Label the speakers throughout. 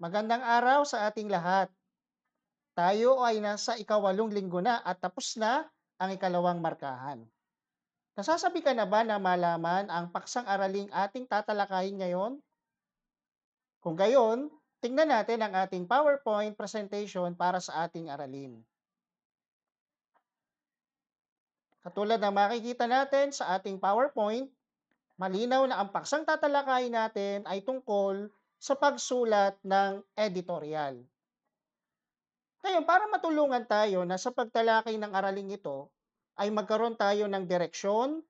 Speaker 1: Magandang araw sa ating lahat. Tayo ay nasa ikawalong linggo na at tapos na ang ikalawang markahan. Nasasabi ka na ba na malaman ang paksang araling ating tatalakayin ngayon? Kung gayon, tingnan natin ang ating PowerPoint presentation para sa ating aralin. Katulad ng makikita natin sa ating PowerPoint, malinaw na ang paksang tatalakayin natin ay tungkol sa pagsulat ng editorial. Ngayon, para matulungan tayo na sa pagtalakay ng araling ito, ay magkaroon tayo ng direksyon,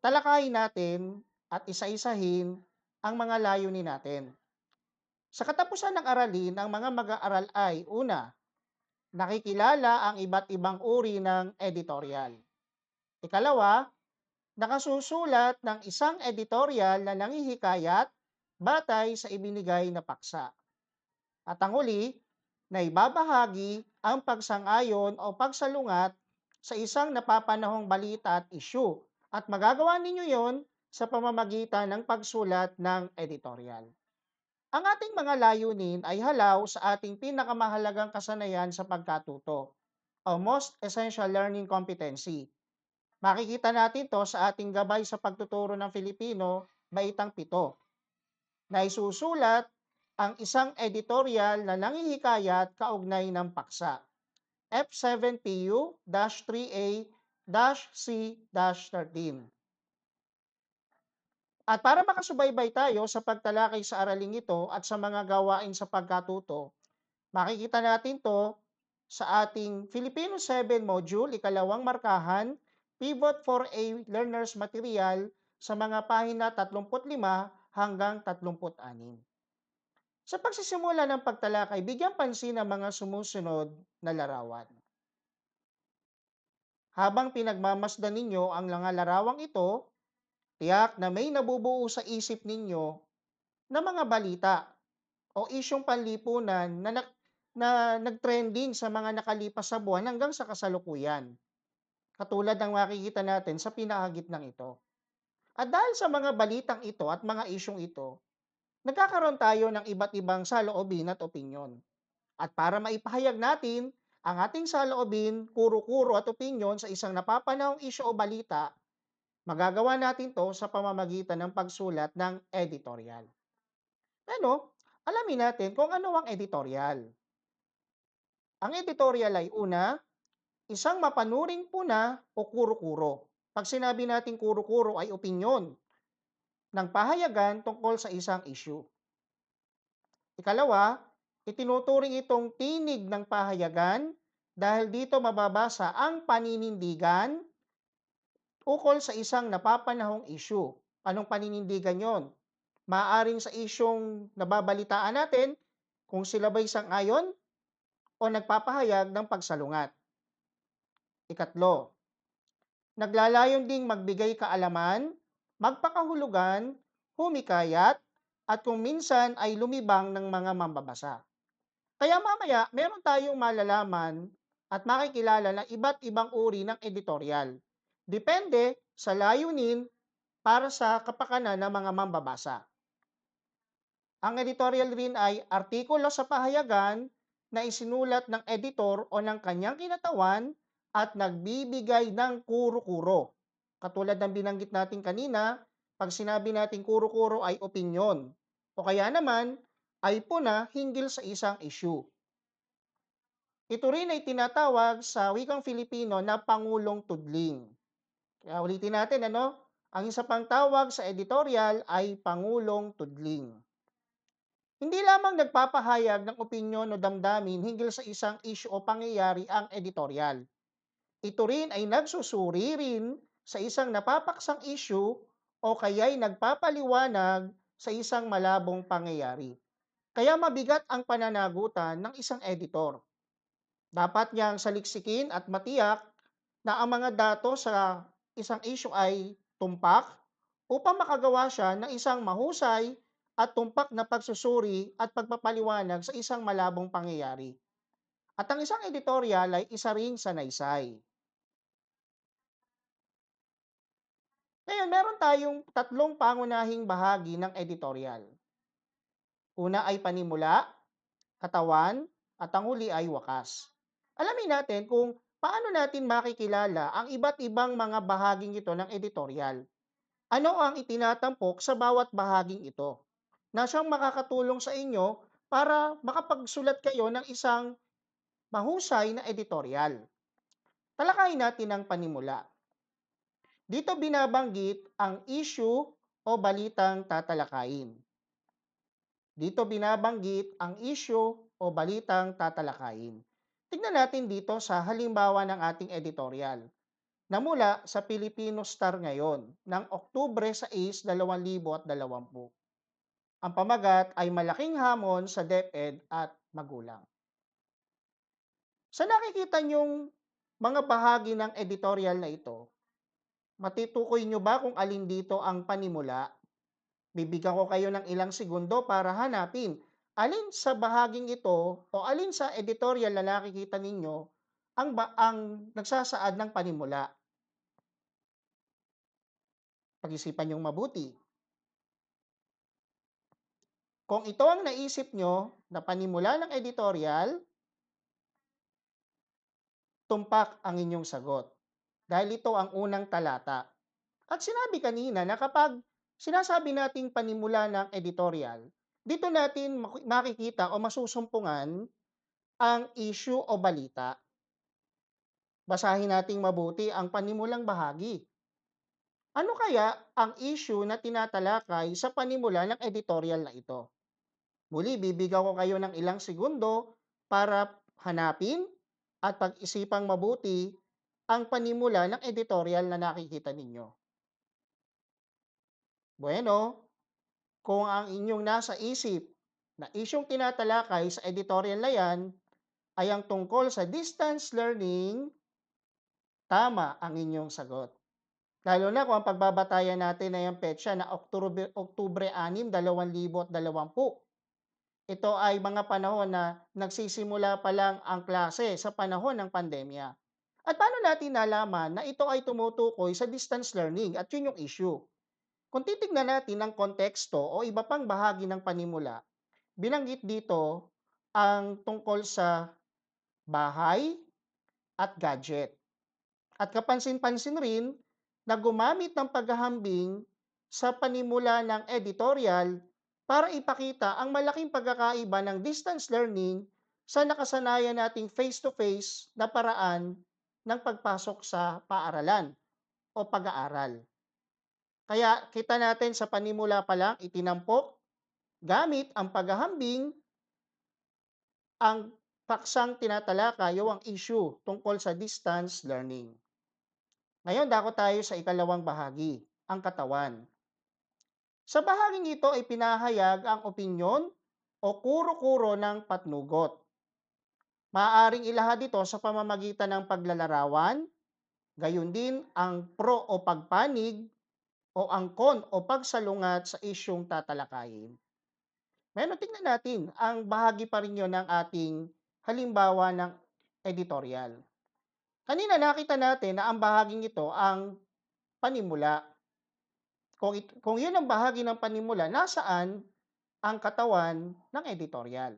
Speaker 1: talakayin natin at isa-isahin ang mga layunin natin. Sa katapusan ng aralin, ang mga mag-aaral ay una, nakikilala ang iba't ibang uri ng editorial. Ikalawa, nakasusulat ng isang editorial na nanghihikayat batay sa ibinigay na paksa. At ang huli, na ibabahagi ang pagsang-ayon o pagsalungat sa isang napapanahong balita at issue at magagawa ninyo yon sa pamamagitan ng pagsulat ng editorial. Ang ating mga layunin ay halaw sa ating pinakamahalagang kasanayan sa pagkatuto o most essential learning competency. Makikita natin to sa ating gabay sa pagtuturo ng Filipino, Baitang 7, na isusulat ang isang editorial na nanghihikayat kaugnay ng paksa. F7PU-3A-C-13. At para makasubaybay tayo sa pagtalakay sa araling ito at sa mga gawain sa pagkatuto, makikita natin to sa ating Filipino 7 module, ikalawang markahan, Pivot for a Learner's Material sa mga pahina 35 hanggang 36. Sa pagsisimula ng pagtalakay, bigyang pansin ang mga sumusunod na larawan. Habang pinagmamasdan ninyo ang mga larawang ito, tiyak na may nabubuo sa isip ninyo na mga balita o isyong panlipunan na nagtrending sa mga nakalipas sa buwan hanggang sa kasalukuyan. Katulad ng makikita natin sa pinakagitnang ito. At dahil sa mga balitang ito at mga isyong ito, nagkakaroon tayo ng iba't ibang saloobin at opinyon. At para maipahayag natin ang ating saloobin, kuro-kuro at opinyon sa isang napapanahong isyu o balita, magagawa natin to sa pamamagitan ng pagsulat ng editorial. Ano? Alamin natin kung ano ang editorial. Ang editorial ay una, isang mapanuring puna o kuro-kuro. Pag sinabi natin kuro-kuro ay opinyon ng pahayagan tungkol sa isang issue. Ikalawa, itinuturing itong tinig ng pahayagan dahil dito mababasa ang paninindigan ukol sa isang napapanahong issue. Anong paninindigan yon? Maaring sa isyong nababalitaan natin kung sila ba'y sang-ayon o nagpapahayag ng pagsalungat. Ikatlo, naglalayon ding magbigay kaalaman, magpakahulugan, humikayat, at kung minsan ay lumibang ng mga mambabasa. Kaya mamaya, meron tayong malalaman at makikilala ng iba't ibang uri ng editorial. Depende sa layunin para sa kapakanan ng mga mambabasa. Ang editorial rin ay artikulo sa pahayagan na isinulat ng editor o ng kanyang kinatawan at nagbibigay ng kuro-kuro. Katulad ng binanggit natin kanina, pag sinabi natin kuro-kuro ay opinyon o kaya naman ay puna hinggil sa isang issue. Ito rin ay tinatawag sa wikang Filipino na Pangulong Tudling. Kaya ulitin natin, ano? Ang isa pang tawag sa editorial ay Pangulong Tudling. Hindi lamang nagpapahayag ng opinyon o damdamin hinggil sa isang issue o pangyayari ang editorial. Ito rin ay nagsusuri rin sa isang napapaksang issue o kaya'y nagpapaliwanag sa isang malabong pangyayari. Kaya mabigat ang pananagutan ng isang editor. Dapat niyang saliksikin at matiyak na ang mga datos sa isang issue ay tumpak upang makagawa siya ng isang mahusay at tumpak na pagsusuri at pagpapaliwanag sa isang malabong pangyayari. At ang isang editorial ay isa ring sanaysay. Ngayon, meron tayong tatlong pangunahing bahagi ng editorial. Una ay panimula, katawan, at ang huli ay wakas. Alamin natin kung paano natin makikilala ang iba't ibang mga bahaging ito ng editorial. Ano ang itinatampok sa bawat bahaging ito na siyang makakatulong sa inyo para makapagsulat kayo ng isang mahusay na editorial. Talakayin natin ang panimula. Dito binabanggit ang issue o balitang tatalakayin. Dito binabanggit ang issue o balitang tatalakayin. Tignan natin dito sa halimbawa ng ating editorial na mula sa Filipino Star ngayon ng Oktubre 6, 2020. Ang pamagat ay malaking hamon sa DepEd at magulang. Sa nakikita niyong mga bahagi ng editorial na ito, matitukoy niyo ba kung alin dito ang panimula? Bibigyan ko kayo ng ilang segundo para hanapin alin sa bahaging ito o alin sa editorial na nakikita ninyo ang nagsasaad ng panimula. Pag-isipan niyong mabuti. Kung ito ang naisip nyo na panimula ng editorial, tumpak ang inyong sagot. Dahil ito ang unang talata. At sinabi kanina na kapag sinasabi nating panimula ng editorial, dito natin makikita o masusumpungan ang issue o balita. Basahin nating mabuti ang panimulang bahagi. Ano kaya ang issue na tinatalakay sa panimula ng editorial na ito? Muli, bibigyan ko kayo ng ilang segundo para hanapin at pag-isipang mabuti ang panimula ng editorial na nakikita ninyo. Bueno, kung ang inyong nasa isip na isyong tinatalakay sa editorial na yan ay ang tungkol sa distance learning, tama ang inyong sagot. Lalo na kung ang pagbabatayan natin ay ang petsa na Oktubre 6, 2020. Ito ay mga panahon na nagsisimula pa lang ang klase sa panahon ng pandemya. At paano natin nalaman na ito ay tumutukoy sa distance learning at yun yung issue? Kung titignan natin ang konteksto o iba pang bahagi ng panimula, binanggit dito ang tungkol sa bahay at gadget. At kapansin-pansin rin na gumamit ng paghahambing sa panimula ng editorial para ipakita ang malaking pagkakaiba ng distance learning sa nakasanayan nating face-to-face na paraan ng pagpasok sa paaralan o pag-aaral. Kaya kita natin sa panimula pa lang itinampok gamit ang paghahambing ang paksang tinatalakay o ang issue tungkol sa distance learning. Ngayon, dako tayo sa ikalawang bahagi, ang katawan. Sa bahaging ito ay pinahayag ang opinyon o kuro-kuro ng patnugot. Maaaring ilahad ito sa pamamagitan ng paglalarawan, gayon din ang pro o pagpanig o ang con o pagsalungat sa isyong tatalakayin. Ngayon, tingnan natin ang bahagi pa rin yun ng ating halimbawa ng editorial. Kanina nakita natin na ang bahaging ito ang panimula. Kung yun ang bahagi ng panimula, nasaan ang katawan ng editorial?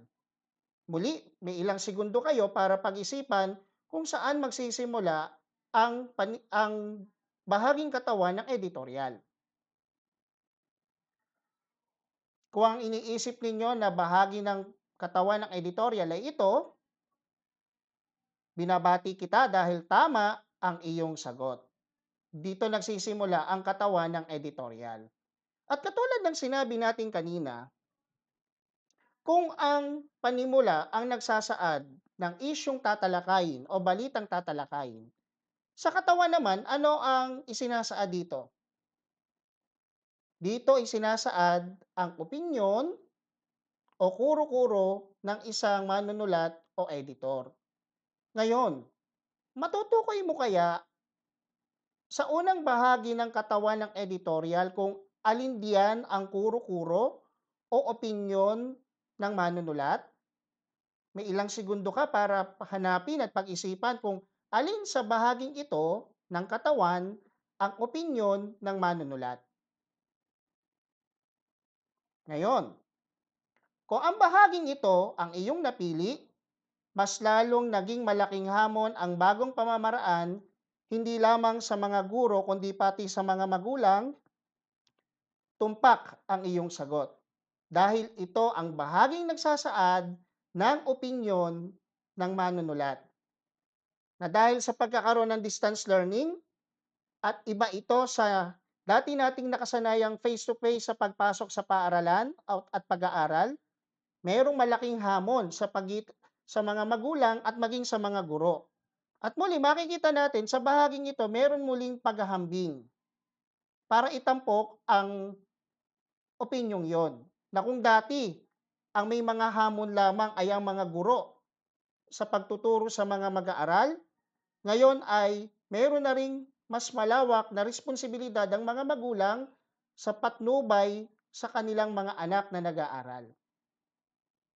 Speaker 1: Muli, may ilang segundo kayo para pag-isipan kung saan magsisimula ang bahaging katawan ng editorial. Kung ang iniisip ninyo na bahagi ng katawan ng editorial ay ito, binabati kita dahil tama ang iyong sagot. Dito nagsisimula ang katawan ng editorial. At katulad ng sinabi natin kanina, kung ang panimula ang nagsasaad ng isyong tatalakayin o balitang tatalakayin, sa katawan naman, ano ang isinasaad dito? Dito isinasaad ang opinyon o kuro-kuro ng isang manunulat o editor. Ngayon, matutukoy mo kaya sa unang bahagi ng katawan ng editorial kung alin diyan ang kuro-kuro o opinyon ng manunulat? May ilang segundo ka para hanapin at pag-isipan kung alin sa bahaging ito ng katawan ang opinyon ng manunulat. Ngayon, Kung ang bahaging ito ang iyong napili, mas lalong naging malaking hamon ang bagong pamamaraan hindi lamang sa mga guro kundi pati sa mga magulang, tumpak ang iyong sagot. Dahil ito ang bahaging nagsasaad ng opinyon ng manunulat. Na dahil sa pagkakaroon ng distance learning at iba ito sa dati nating nakasanayang face-to-face sa pagpasok sa paaralan at pag-aaral, mayroong malaking hamon sa mga magulang at maging sa mga guro. At muli, makikita natin sa bahaging ito, meron muling paghahambing para itampok ang opinyong yon. Na kung dati, ang may mga hamon lamang ay ang mga guro sa pagtuturo sa mga mag-aaral, ngayon ay meron na ring mas malawak na responsibilidad ang mga magulang sa patnubay sa kanilang mga anak na nag-aaral.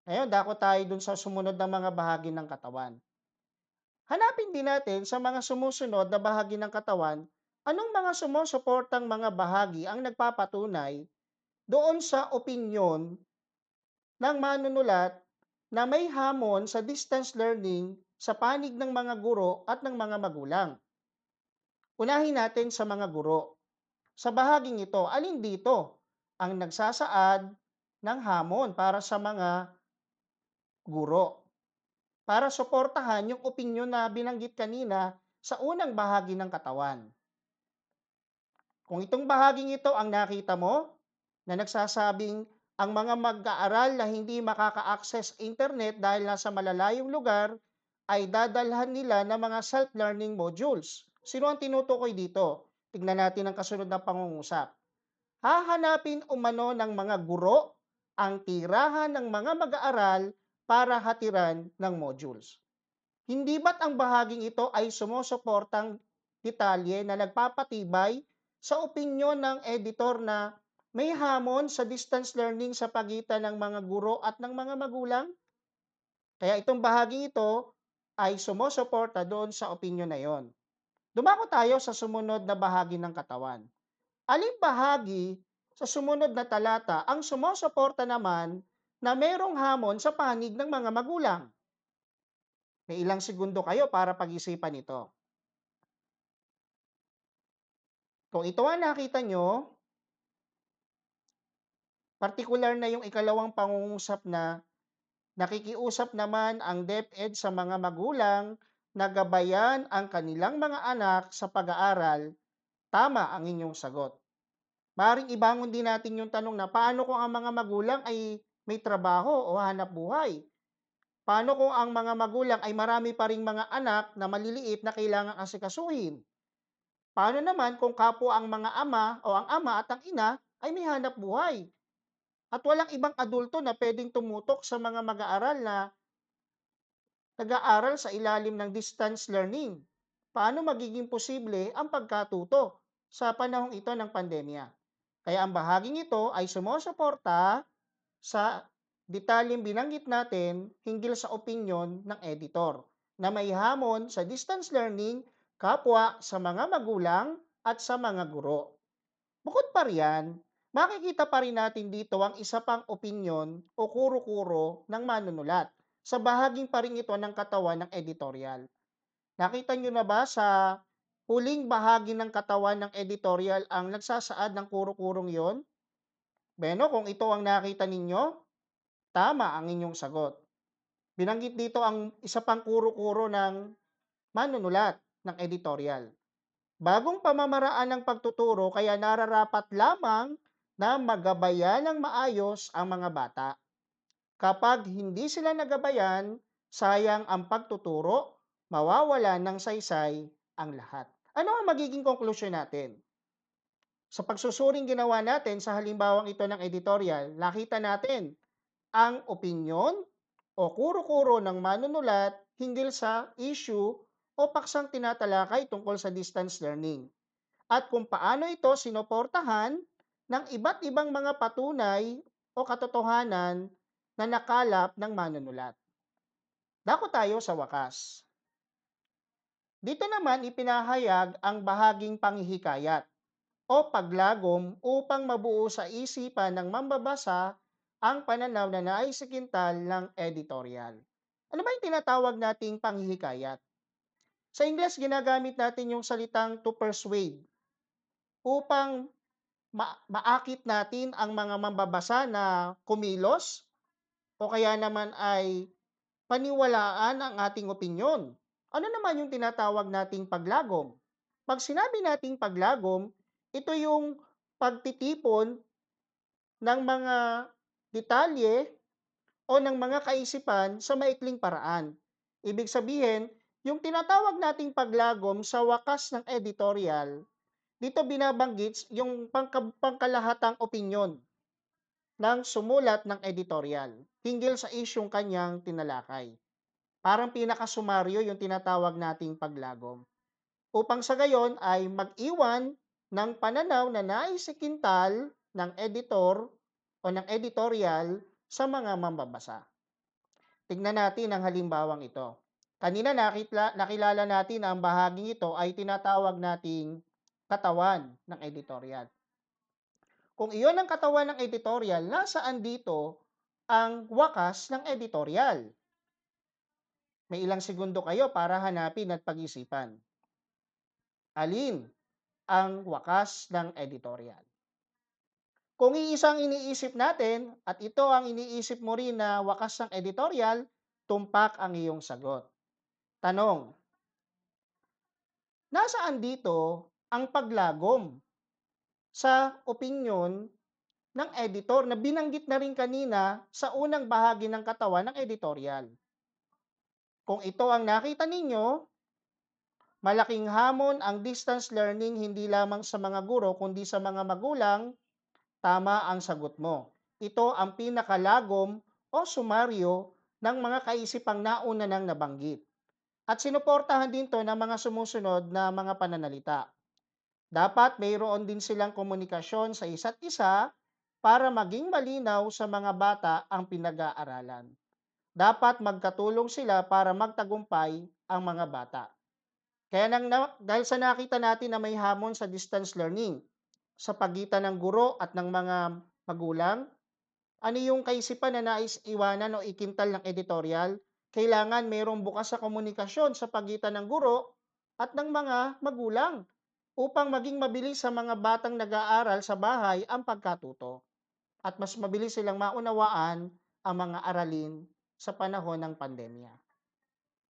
Speaker 1: Ngayon, dako tayo dun sa sumunod na mga bahagi ng katawan. Hanapin din natin sa mga sumusunod na bahagi ng katawan, anong mga sumusuportang mga bahagi ang nagpapatunay doon sa opinyon ng manunulat na may hamon sa distance learning sa panig ng mga guro at ng mga magulang. Unahin natin sa mga guro. Sa bahaging ito, alin dito ang nagsasaad ng hamon para sa mga guro? Para suportahan yung opinyon na binanggit kanina sa unang bahagi ng katawan. Kung itong bahaging ito ang nakita mo, na nagsasabing ang mga mag-aaral na hindi makaka-access internet dahil nasa malalayong lugar, ay dadalhan nila ng mga self-learning modules. Sino ang tinutukoy dito? Tignan natin ang kasunod na pangungusap. Hahanapin umano ng mga guro ang tirahan ng mga mag-aaral para hatiran ng modules. Hindi ba't ang bahaging ito ay sumusuportang detalye na nagpapatibay sa opinyon ng editor na may hamon sa distance learning sa pagitan ng mga guro at ng mga magulang? Kaya itong bahaging ito ay sumusuporta doon sa opinyon na yon. Dumako tayo sa sumunod na bahagi ng katawan. Aling bahagi sa sumunod na talata ang sumusuporta naman na mayroong hamon sa panig ng mga magulang? May ilang segundo kayo para pag-isipan ito. Kung ito ang nakita nyo, partikular na yung ikalawang pangungusap na nakikiusap naman ang DepEd sa mga magulang na gabayan ang kanilang mga anak sa pag-aaral, tama ang inyong sagot. Maring ibangon din natin yung tanong na paano kung ang mga magulang ay may trabaho o hanap buhay? Paano kung ang mga magulang ay marami pa ring mga anak na maliliit na kailangang asikasuhin? Paano naman kung kapwa ang mga ama o ang ama at ang ina ay may hanap buhay at walang ibang adulto na pwedeng tumutok sa mga mag-aaral na nag-aaral sa ilalim ng distance learning? Paano magiging posible ang pagkatuto sa panahong ito ng pandemya? Kaya ang bahaging ito ay sumusuporta sa detalyeng binanggit natin hinggil sa opinyon ng editor na may hamon sa distance learning kapwa sa mga magulang at sa mga guro. Bukod pa riyan, makikita pa rin natin dito ang isa pang opinyon o kuro-kuro ng manunulat sa bahaging pa rin ito ng katawan ng editorial. Nakita nyo na ba sa huling bahagi ng katawan ng editorial ang nagsasaad ng kuro-kurong yon? Beno, kung ito ang nakita ninyo, tama ang inyong sagot. Binanggit dito ang isa pang kuro-kuro ng manunulat ng editorial. Bagong pamamaraan ng pagtuturo kaya nararapat lamang na magabayan ng maayos ang mga bata. Kapag hindi sila nagabayan, sayang ang pagtuturo, mawawala ng saysay ang lahat. Ano ang magiging konklusyon natin? Sa pagsusuring ginawa natin sa halimbawang ito ng editorial, nakita natin ang opinyon o kuro-kuro ng manunulat hinggil sa issue o paksang tinatalakay tungkol sa distance learning at kung paano ito sinuportahan ng iba't ibang mga patunay o katotohanan na nakalap ng manunulat. Dako tayo sa wakas. Dito naman ipinahayag ang bahaging panghihikayat o paglagom upang mabuo sa isipan ng mambabasa ang pananaw na naisikintal ng editorial. Ano ba yung tinatawag nating panghihikayat? Sa Ingles, ginagamit natin yung salitang to persuade upang maakit natin ang mga mambabasa na kumilos o kaya naman ay paniwalaan ang ating opinyon. Ano naman yung tinatawag nating paglagom? Pag sinabi nating paglagom, ito yung pagtitipon ng mga detalye o ng mga kaisipan sa maikling paraan. Ibig sabihin, yung tinatawag nating paglagom sa wakas ng editorial, dito binabanggit yung pangkalahatang opinyon ng sumulat ng editorial hinggil sa isyung kanyang tinalakay. Parang pinakasumaryo yung tinatawag nating paglagom. Upang sa gayon ay mag-iwan ng pananaw na naisikintal ng editor o ng editorial sa mga mambabasa. Tignan natin ang halimbawang ito. Kanina nakilala natin na ang bahaging ito ay tinatawag nating katawan ng editorial. Kung iyon ang katawan ng editorial, nasaan dito ang wakas ng editorial? May ilang segundo kayo para hanapin at pag-isipan. Alin ang wakas ng editorial? Kung iisang iniisip natin at ito ang iniisip mo rin na wakas ng editorial, tumpak ang iyong sagot. Tanong, nasaan dito ang paglagom sa opinyon ng editor na binanggit na rin kanina sa unang bahagi ng katawan ng editorial? Kung ito ang nakita ninyo, malaking hamon ang distance learning hindi lamang sa mga guro kundi sa mga magulang. Tama ang sagot mo. Ito ang pinakalagom o sumaryo ng mga kaisipang nauna nang nabanggit. At sinuportahan din to ng mga sumusunod na mga pananalita. Dapat mayroon din silang komunikasyon sa isa't isa para maging malinaw sa mga bata ang pinag-aaralan. Dapat magkatulong sila para magtagumpay ang mga bata. Kaya dahil sa nakita natin na may hamon sa distance learning sa pagitan ng guro at ng mga magulang, ano yung kaisipan na nais iwanan o ikintal ng editorial? Kailangan mayroong bukas sa komunikasyon sa pagitan ng guro at ng mga magulang upang maging mabilis sa mga batang nag-aaral sa bahay ang pagkatuto at mas mabilis silang maunawaan ang mga aralin sa panahon ng pandemya.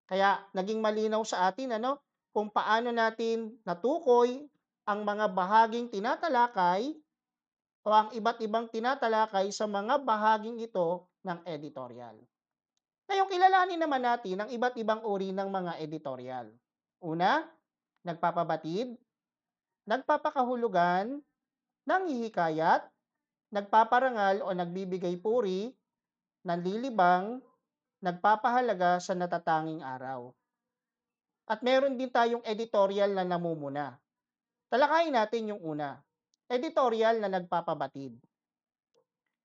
Speaker 1: Kaya naging malinaw sa atin kung paano natin natukoy ang mga bahaging tinatalakay o ang iba't ibang tinatalakay sa mga bahaging ito ng editorial. Ngayon, kilalanin naman natin ang iba't ibang uri ng mga editorial. Una, nagpapabatid, nagpapakahulugan, nanghihikayat, nagpaparangal o nagbibigay puri, nanlilibang, nagpapahalaga sa natatanging araw. At meron din tayong editorial na namumuna. Talakayin natin yung una, editorial na nagpapabatid.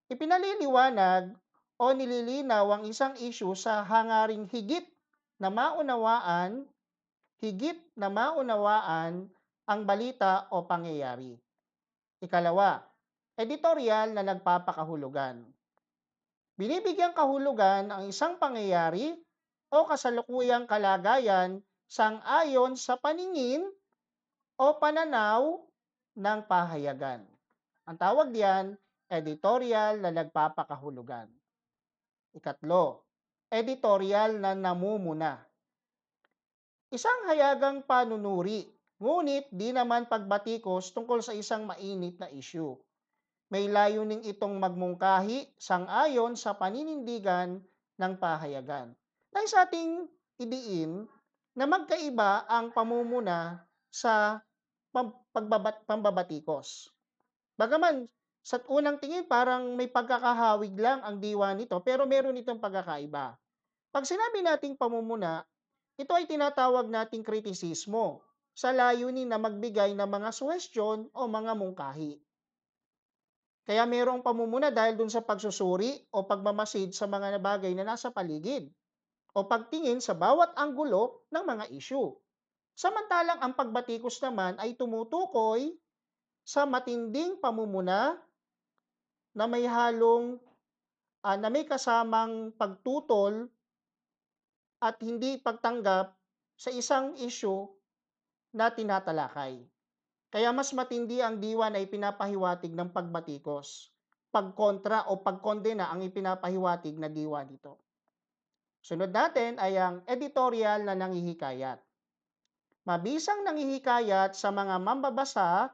Speaker 1: Ipinaliliwanag o nililinaw ang isang issue sa hangaring higit na maunawaan ang balita o pangyayari. Ikalawa, editorial na nagpapakahulugan. Binibigyang kahulugan ang isang pangyayari o kasalukuyang kalagayan sang-ayon sa paningin o pananaw ng pahayagan. Ang tawag diyan, editorial na nagpapakahulugan. Ikatlo, editorial na namumuna. Isang hayagang panunuri, ngunit di naman pagbatikos tungkol sa isang mainit na issue. May layuning itong magmungkahi sang-ayon sa paninindigan ng pahayagan. Nais ating idiin na magkaiba ang pamumuna sa pambabatikos. Bagaman sa unang tingin parang may pagkakahawig lang ang diwa nito pero meron itong pagkakaiba. Pag sinabi nating pamumuna, ito ay tinatawag nating kritisismo sa layunin na magbigay ng mga suhestyon o mga mungkahi. Kaya mayroong pamumuna dahil dun sa pagsusuri o pagmamasid sa mga bagay na nasa paligid o pagtingin sa bawat anggulo ng mga issue. Samantalang ang pagbatikos naman ay tumutukoy sa matinding pamumuna na may halong na may kasamang pagtutol at hindi pagtanggap sa isang issue na tinatalakay. Kaya mas matindi ang diwa na ipinapahiwatig ng pagbatikos, pagkontra o pagkondena ang ipinapahiwatig na diwa nito. Sunod natin ay ang editorial na nanghihikayat. Mabisang nanghihikayat sa mga mambabasa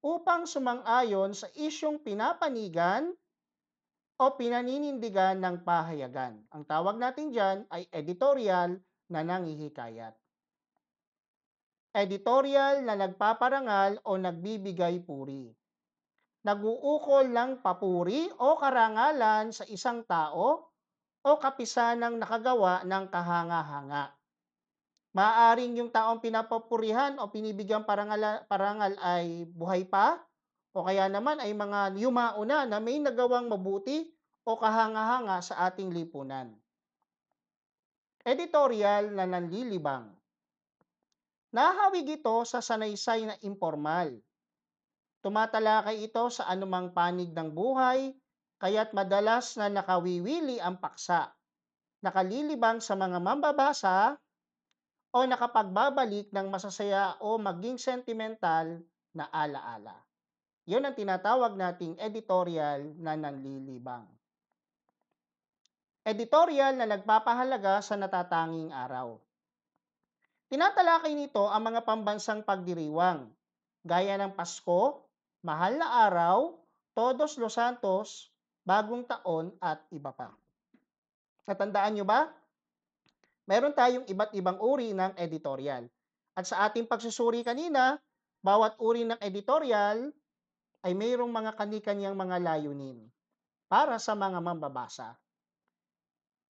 Speaker 1: upang sumang-ayon sa isyong pinapanigan o pinaninindigan ng pahayagan. Ang tawag natin dyan ay editorial na nanghihikayat. Editorial na nagpaparangal o nagbibigay puri. Nag-uukol ng papuri o karangalan sa isang tao o kapisanang nakagawa ng kahanga-hanga. Maaaring yung taong pinapapurihan o pinibigyan parangal ay buhay pa o kaya naman ay mga yumao na may nagawang mabuti o kahanga-hanga sa ating lipunan. Editorial na nanlilibang. Nahawig ito sa sanaysay na impormal. Tumatalakay ito sa anumang panig ng buhay, kaya't madalas na nakawiwili ang paksa, nakalilibang sa mga mambabasa o nakapagbabalik ng masasaya o maging sentimental na alaala. Yun ang tinatawag nating editorial na nanlilibang. Editorial na nagpapahalaga sa natatanging araw. Tinatalakay nito ang mga pambansang pagdiriwang, gaya ng Pasko, Mahal na Araw, Todos los Santos, Bagong Taon at iba pa. Natandaan nyo ba? Meron tayong iba't ibang uri ng editorial. At sa ating pagsusuri kanina, bawat uri ng editorial ay mayroong mga kani-kanyang mga layunin para sa mga mambabasa.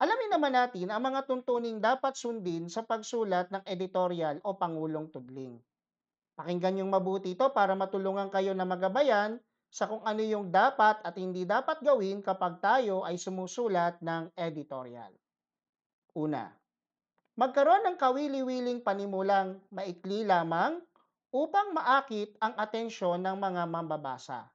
Speaker 1: Alamin naman natin ang mga tuntuning dapat sundin sa pagsulat ng editorial o pangulong tudling. Pakinggan niyong mabuti ito para matulungan kayo na magabayan sa kung ano yung dapat at hindi dapat gawin kapag tayo ay sumusulat ng editorial. Una, magkaroon ng kawili-wiling panimulang maikli lamang upang maakit ang atensyon ng mga mambabasa.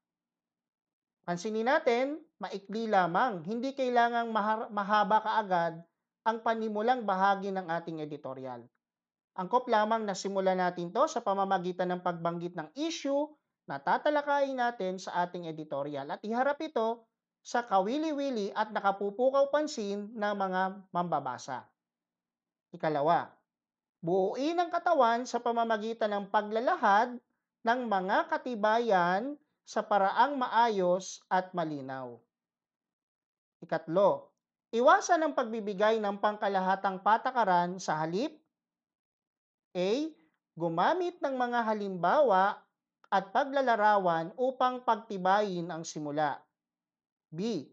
Speaker 1: Pansinin natin, maikli lamang, hindi kailangang mahaba kaagad ang panimulang bahagi ng ating editorial. Angkop lamang na simulan natin to sa pamamagitan ng pagbanggit ng issue na tatalakayin natin sa ating editorial at iharap ito sa kawili-wili at nakapupukaw pansin ng mga mambabasa. Ikalawa, buuin ang katawan sa pamamagitan ng paglalahad ng mga katibayan sa paraang maayos at malinaw. Ikatlo, iwasan ang pagbibigay ng pangkalahatang patakaran sa halip. A. Gumamit ng mga halimbawa at paglalarawan upang pagtibayin ang simula. B.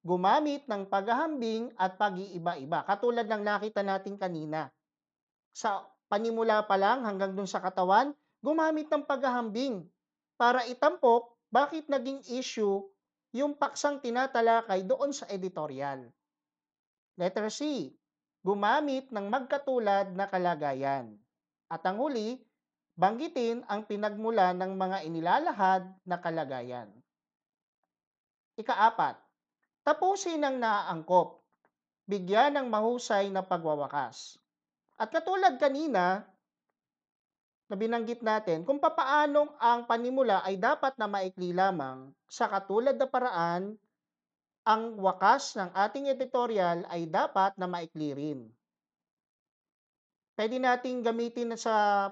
Speaker 1: Gumamit ng paghahambing at pag-iiba-iba, katulad ng nakita natin kanina. Sa panimula pa lang hanggang dun sa katawan, gumamit ng paghahambing para itampok bakit naging issue yung paksang tinatalakay doon sa editorial. Letter C. Gumamit ng magkatulad na kalagayan. At ang huli, banggitin ang pinagmula ng mga inilalahad na kalagayan. Ikaapat, tapusin ang naaangkop. Bigyan ng mahusay na pagwawakas. At katulad kanina, na binanggit natin kung papaanong ang panimula ay dapat na maikli lamang sa katulad na paraan, ang wakas ng ating editorial ay dapat na maikli rin. Pwede nating gamitin sa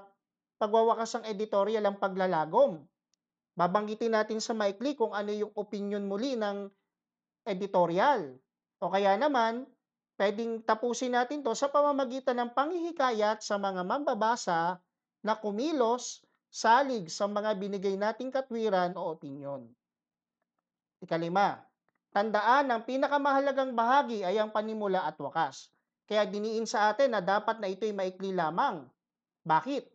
Speaker 1: pagwawakas ng editorial ang paglalagom. Babanggitin natin sa maikli kung ano yung opinion muli ng editorial. O kaya naman, pwedeng tapusin natin to sa pamamagitan ng panghihikayat sa mga mambabasa na kumilos salig sa mga binigay nating katwiran o opinyon. Ikalima, tandaan ang pinakamahalagang bahagi ay ang panimula at wakas. Kaya diniin sa atin na dapat na ito'y maikli lamang. Bakit?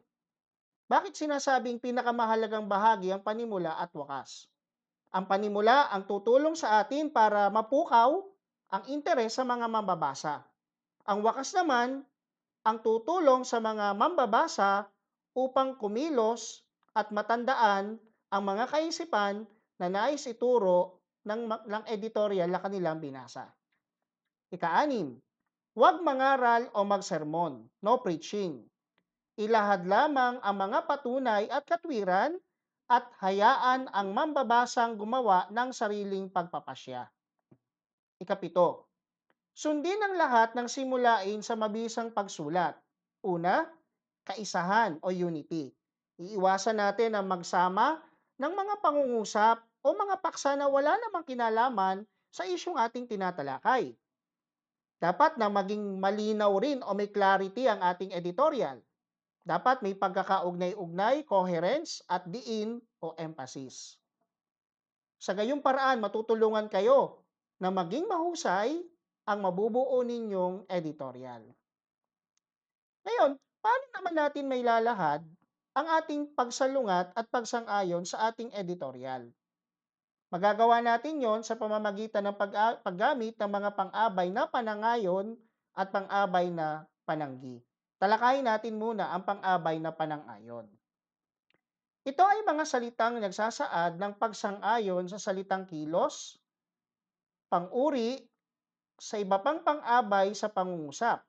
Speaker 1: Bakit sinasabing pinakamahalagang bahagi ang panimula at wakas? Ang panimula ang tutulong sa atin para mapukaw ang interes sa mga mambabasa. Ang wakas naman ang tutulong sa mga mambabasa upang kumilos at matandaan ang mga kaisipan na nais ituro ng editorial na kanilang binasa. Ika-anim, huwag mangaral o magsermon, no preaching. Ilahad lamang ang mga patunay at katwiran at hayaan ang mambabasang gumawa ng sariling pagpapasya. Ikapito, sundin ang lahat ng simulain sa mabisang pagsulat. Una, kaisahan o unity. Iiwasan natin ang magsama ng mga pangungusap o mga paksa na wala namang kinalaman sa isyong ating tinatalakay. Dapat na maging malinaw rin o may clarity ang ating editorial. Dapat may pagkakaugnay-ugnay, coherence at diin o emphasis. Sa gayong paraan, matutulungan kayo na maging mahusay ang mabubuo ninyong editorial. Ngayon, paano naman natin may lalahad ang ating pagsalungat at pagsang-ayon sa ating editorial? Magagawa natin yon sa pamamagitan ng paggamit ng mga pang-abay na panangayon at pang-abay na pananggi. Talakayin natin muna ang pang-abay na panangayon. Ito ay mga salitang nagsasaad ng pagsang-ayon sa salitang kilos, pang-uri, sa iba pang pang-abay sa pangungusap.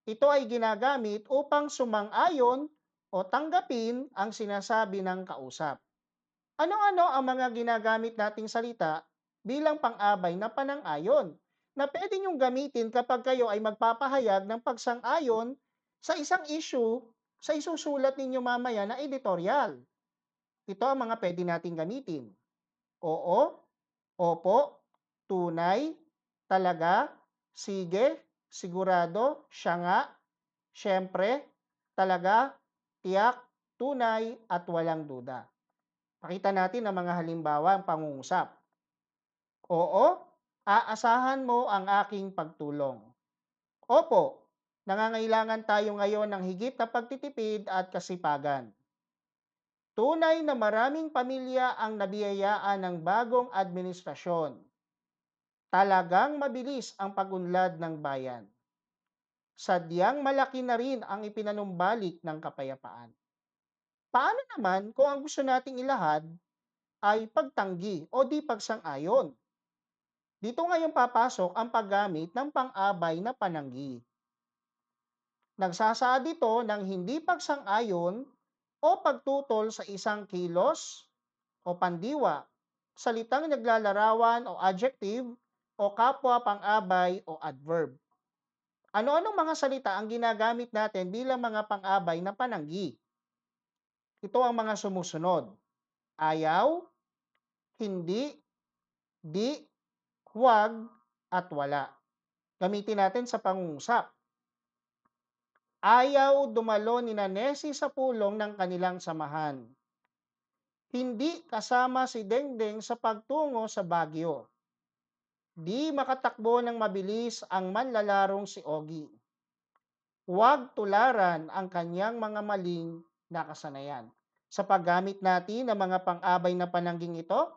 Speaker 1: Ito ay ginagamit upang sumang-ayon o tanggapin ang sinasabi ng kausap. Ano-ano ang mga ginagamit nating salita bilang pang-abay na panang-ayon na pwede niyong gamitin kapag kayo ay magpapahayag ng pagsang-ayon sa isang issue sa isusulat ninyo mamaya na editorial? Ito ang mga pwede nating gamitin. Oo, opo, tunay, talaga, sige, sigurado, siya nga, siyempre, talaga, tiyak, tunay, at walang duda. Pakita natin ang mga halimbawa ang pangungusap. Oo, aasahan mo ang aking pagtulong. Opo, nangangailangan tayo ngayon ng higit na pagtitipid at kasipagan. Tunay na maraming pamilya ang nabiyayaan ng bagong administrasyon. Talagang mabilis ang pagunlad ng bayan. Sadyang malaki na rin ang ipinanumbalik ng kapayapaan. Paano naman kung ang gusto nating ilahad ay pagtanggi o di pagsang-ayon? Dito ngayon papasok ang paggamit ng pang-abay na pananggi. Nagsasaad ito ng hindi pagsang-ayon o pagtutol sa isang kilos o pandiwa, salitang naglalarawan o adjective o kapwa pang-abay o adverb. Ano-anong mga salita ang ginagamit natin bilang mga pang-abay na pananggi? Ito ang mga sumusunod. Ayaw, hindi, di, huwag, at wala. Gamitin natin sa pangungusap. Ayaw dumalo ni Nanesi sa pulong ng kanilang samahan. Hindi kasama si Dengdeng sa pagtungo sa Baguio. Di makatakbo ng mabilis ang manlalarong si Ogie. Huwag tularan ang kanyang mga maling nakasanayan. Sa paggamit natin ng mga pang-abay na panangging ito,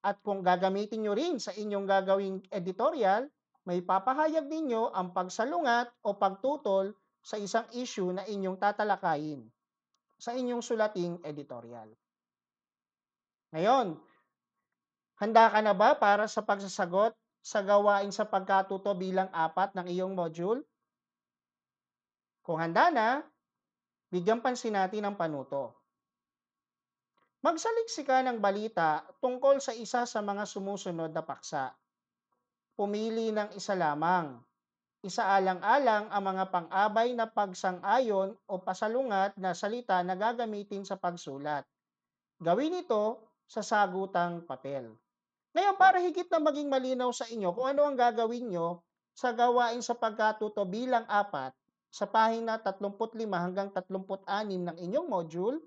Speaker 1: at kung gagamitin nyo rin sa inyong gagawing editorial, may papahayag ninyo ang pagsalungat o pagtutol sa isang issue na inyong tatalakayin sa inyong sulating editorial. Ngayon, handa ka na ba para sa pagsasagot sa gawain sa pagkatuto bilang 4 ng iyong module? Kung handa na, bigyan pansin natin ang panuto. Magsaliksika ng balita tungkol sa isa sa mga sumusunod na paksa. Pumili ng isa lamang. Isaalang-alang ang mga pang-abay na pagsang-ayon o pasalungat na salita na gagamitin sa pagsulat. Gawin ito sa sagutang papel. Ngayon, para higit na maging malinaw sa inyo kung ano ang gagawin nyo sa gawain sa pagkatuto bilang 4 sa pahina 35 hanggang 36 ng inyong module,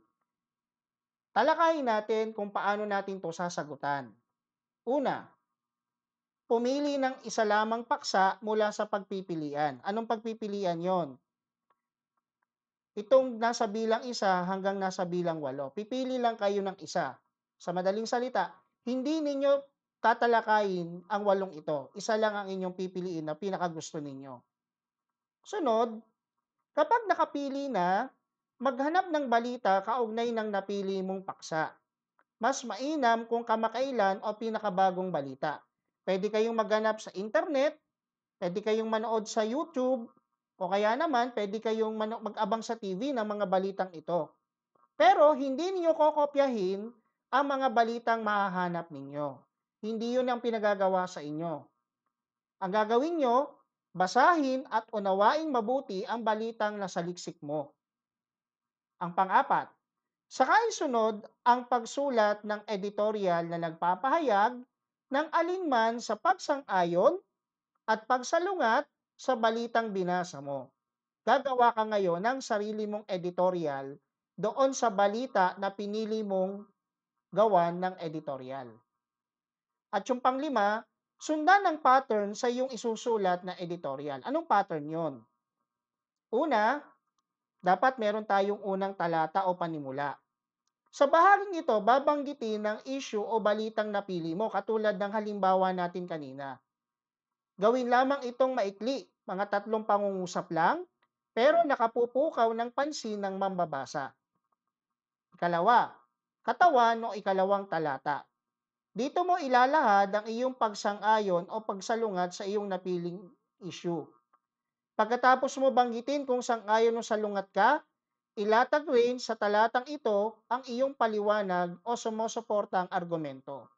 Speaker 1: talakayin natin kung paano natin ito sasagutan. Una, pumili ng isa lamang paksa mula sa pagpipilian. Anong pagpipilian yon? Itong nasa bilang 1 hanggang nasa bilang 8. Pipili lang kayo ng isa. Sa madaling salita, hindi ninyo tatalakayin ang 8 ito. Isa lang ang inyong pipiliin na pinakagusto ninyo. Sunod, kapag nakapili na, maghanap ng balita kaugnay ng napili mong paksa. Mas mainam kung kamakailan o pinakabagong balita. Pwede kayong maghanap sa internet Puwede kayong manood sa YouTube o kaya naman puwede kayong mag-abang sa TV ng mga balitang ito. Pero hindi ninyo kokopyahin ang mga balitang mahahanap ninyo. Hindi 'yun ang pinagagawa sa inyo. Ang gagawin nyo, basahin at unawaing mabuti ang balitang nasa liksik mo. Ang pang-apat, sa kaisunod ang pagsulat ng editorial na nagpapahayag ng alinman sa pagsang-ayon at pagsalungat sa balitang binasa mo. Gagawa ka ngayon ng sarili mong editorial doon sa balita na pinili mong gawan ng editorial. At yung panglima, sundan ng pattern sa iyong isusulat na editorial. Anong pattern yon? Una, dapat meron tayong unang talata o panimula. Sa bahaging ito, babanggitin ng issue o balitang napili mo katulad ng halimbawa natin kanina. Gawin lamang itong maikli, mga 3 pangungusap lang, pero nakapupukaw ng pansin ng mambabasa. Ikalawa, katawan o ikalawang talata. Dito mo ilalahad ang iyong pagsang-ayon o pagsalungat sa iyong napiling issue. Pagkatapos mo banggitin kung sang-ayon o salungat ka, ilatag rin sa talatang ito ang iyong paliwanag o sumusuportang argumento.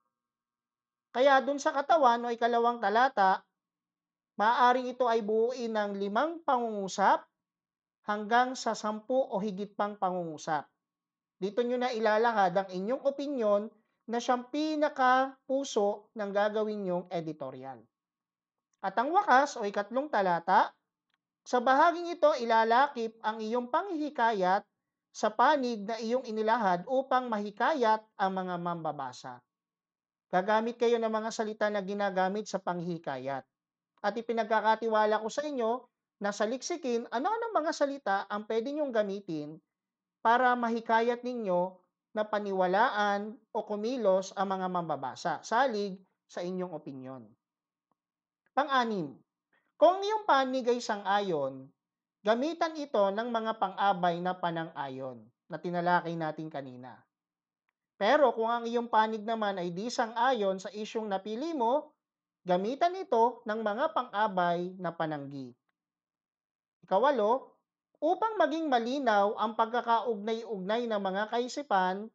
Speaker 1: Kaya dun sa katawan o ikalawang talata, maaaring ito ay buuin ng 5 pangungusap hanggang sa 10 o higit pang pangungusap. Dito nyo na ilalahad ang inyong opinyon na siyang pinaka-puso ng gagawin nyong editorial. At ang wakas o ikatlong talata, sa bahaging ito ilalakip ang iyong panghihikayat sa panig na iyong inilahad upang mahikayat ang mga mambabasa. Gagamit kayo ng mga salita na ginagamit sa panghihikayat. At ipinagkakatiwala ko sa inyo na sa liksikin ano-anong mga salita ang pwede nyong gamitin para mahikayat ninyo na paniwalaan o kumilos ang mga mambabasa, salig sa inyong opinyon. Pang-anim, kung iyong panig ay sang-ayon, gamitan ito ng mga pang-abay na panang-ayon na tinalakay natin kanina. Pero kung ang iyong panig naman ay di sang-ayon sa isyong napili mo, gamitan ito ng mga pang-abay na pananggi. Ikawalo, upang maging malinaw ang pagkakaugnay-ugnay ng mga kaisipan,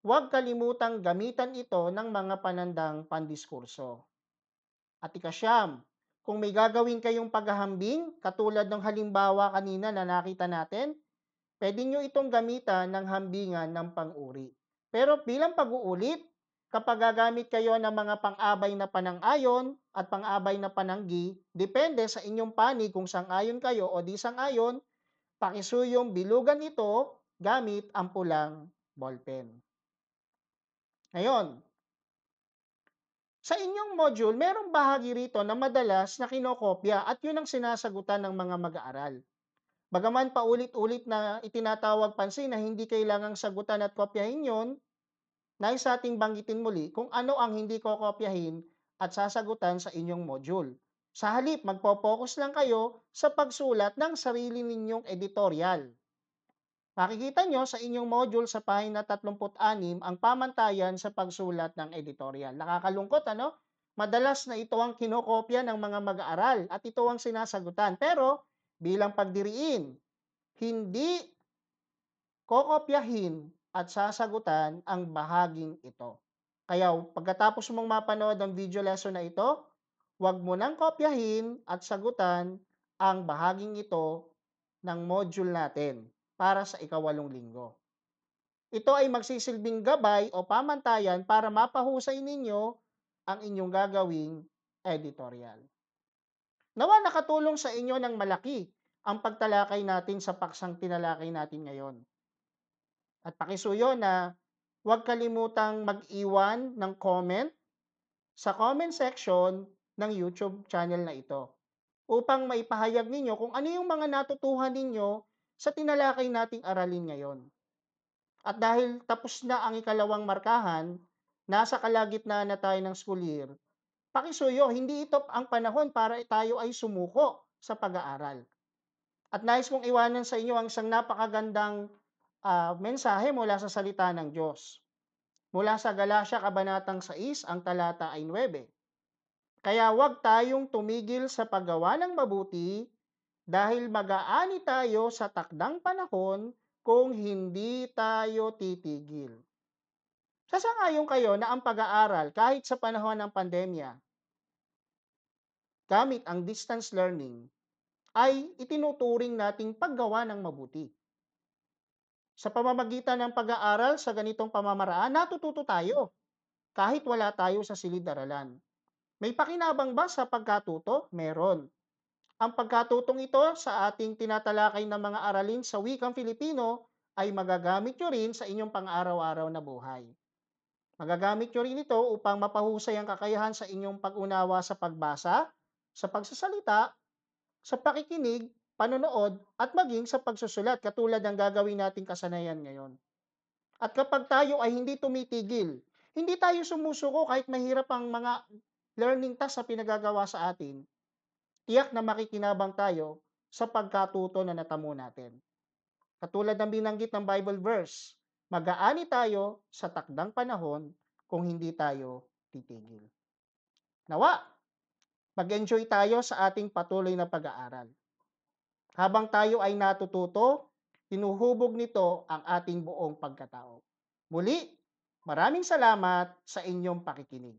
Speaker 1: huwag kalimutang gamitan ito ng mga panandang pandiskurso. At ikasyam, kung may gagawin kayong paghahambing, katulad ng halimbawa kanina na nakita natin, pwede nyo itong gamitan ng hambingan ng pang-uri. Pero bilang pag-uulit, kapag gagamit kayo ng mga pang-abay na panang-ayon at pang-abay na pananggi, depende sa inyong panig kung sang-ayon kayo o di sang-ayon, pakisuyong bilugan ito gamit ang pulang ballpen. Ngayon, sa inyong module, merong bahagi rito na madalas na kinokopya at yun ang sinasagutan ng mga mag-aaral. Bagaman paulit-ulit na itinatawag pansin na hindi kailangang sagutan at kopyahin yon, nais ating banggitin muli kung ano ang hindi kokopyahin at sasagutan sa inyong module. Sa halip, magpo-focus lang kayo sa pagsulat ng sarili ninyong editorial. Makikita nyo sa inyong module sa pahina 36 ang pamantayan sa pagsulat ng editorial. Nakakalungkot, ano? Madalas na ito ang kinokopya ng mga mag-aaral at ito ang sinasagutan. Pero bilang pagdiriin, hindi kokopyahin at sasagutan ang bahaging ito. Kaya pagkatapos mong mapanood ang video lesson na ito, huwag mo nang kopyahin at sagutan ang bahaging ito ng module natin para sa ika-8 linggo. Ito ay magsisilbing gabay o pamantayan para mapahusay ninyo ang inyong gagawing editorial. Nawa nakatulong sa inyo ng malaki ang pagtalakay natin sa paksang tinalakay natin ngayon. At pakisuyo na huwag kalimutang mag-iwan ng comment sa comment section ng YouTube channel na ito upang maipahayag ninyo kung ano yung mga natutuhan ninyo sa tinalakay nating aralin ngayon. At dahil tapos na ang ikalawang markahan, nasa kalagitnaan na tayo ng school year, pakisuyo, hindi ito ang panahon para tayo ay sumuko sa pag-aaral. At nais kong iwanan sa inyo ang isang napakagandang mensahe mula sa salita ng Diyos. Mula sa Galacia Kabanatang 6, ang talata ay 9. Kaya huwag tayong tumigil sa paggawa ng mabuti dahil mag-aani tayo sa takdang panahon kung hindi tayo titigil. Sasang-ayon kayo na ang pag-aaral kahit sa panahon ng pandemya gamit ang distance learning ay itinuturing nating paggawa ng mabuti. Sa pamamagitan ng pag-aaral sa ganitong pamamaraan, natututo tayo kahit wala tayo sa silid-aralan. May pakinabang ba sa pagkatuto? Meron. Ang pagkatutong ito sa ating tinatalakay na mga aralin sa wikang Filipino ay magagamit nyo rin sa inyong pang-araw-araw na buhay. Magagamit nyo rin ito upang mapahusay ang kakayahan sa inyong pag-unawa sa pagbasa, sa pagsasalita, sa pakikinig, panonood, at maging sa pagsusulat katulad ng gagawin nating kasanayan ngayon. At kapag tayo ay hindi tumitigil, hindi tayo sumusuko kahit mahirap ang mga learning task na pinagagawa sa atin, tiyak na makikinabang tayo sa pagkatuto na natamo natin. Katulad ng binanggit ng Bible verse, mag-aani tayo sa takdang panahon kung hindi tayo titigil. Nawa, mag-enjoy tayo sa ating patuloy na pag-aaral. Habang tayo ay natututo, tinuhubog nito ang ating buong pagkatao. Muli, maraming salamat sa inyong pakikinig.